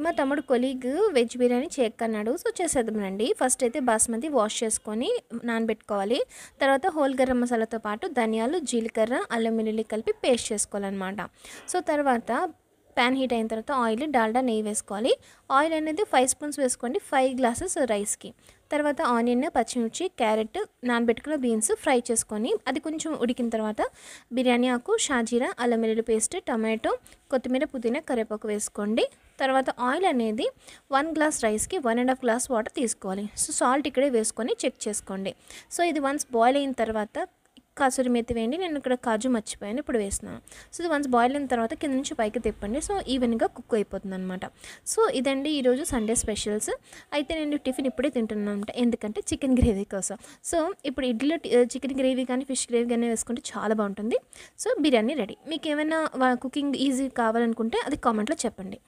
మా తమ్ముడు colleague veg biryani చేయక్కన్నాడు. సో, చేసేద్దామండి. ఫస్ట్ అయితే బాస్మతి వాష్ చేసుకొని నానబెట్టుకోవాలి. తర్వాత హోల్ గరం మసాలాతో పాటు ధనియాలు, జీలకర్ర, అల్లం వెల్లుల్లి కలిపి పేస్ట్ చేసుకోవాలన్నమాట. సో, తర్వాత ప్యాన్ హీట్ అయిన తర్వాత ఆయిల్, డాల్డా, నెయ్యి వేసుకోవాలి. ఆయిల్ అనేది 5 స్పూన్స్ వేసుకోండి. 5 గ్లాసెస్ రైస్కి. తర్వాత ఆనియన్, పచ్చిమిర్చి, క్యారెట్, నానబెట్టుకున్న బీన్స్ ఫ్రై చేసుకొని అది కొంచెం ఉడికిన తర్వాత బిర్యానీ ఆకు, షాజీరా, అల్లం వెల్లుల్లి పేస్ట్, టమాటో, కొత్తిమీర, పుదీనా, కరివేపాకు వేసుకోండి. తర్వాత ఆయిల్ అనేది 1 గ్లాస్ రైస్కి 1.5 గ్లాస్ వాటర్ తీసుకోవాలి. సో, సాల్ట్ ఇక్కడే వేసుకొని చెక్ చేసుకోండి. సో, ఇది వన్స్ బాయిల్ అయిన తర్వాత కసూరి మేతి వేయండి. నేను ఇక్కడ కాజు మర్చిపోయాను, ఇప్పుడు వేస్తున్నాను. సో, ఇది వన్స్ బాయిల్ అయిన తర్వాత కింద నుంచి పైకి తిప్పండి. సో, ఈవెన్గా కుక్ అయిపోతుంది అనమాట. సో, ఇదండి ఈరోజు సండే స్పెషల్స్. అయితే నేను టిఫిన్ ఇప్పుడే తింటున్నాను అనమాట, ఎందుకంటే చికెన్ గ్రేవీ కోసం. సో, ఇప్పుడు ఇడ్లీలో చికెన్ గ్రేవీ కానీ ఫిష్ గ్రేవీ కానీ వేసుకుంటే చాలా బాగుంటుంది. So, biryani ready. మీకు ఏమైనా కుకింగ్ ఈజీ కావాలనుకుంటే అది కామెంట్లో చెప్పండి.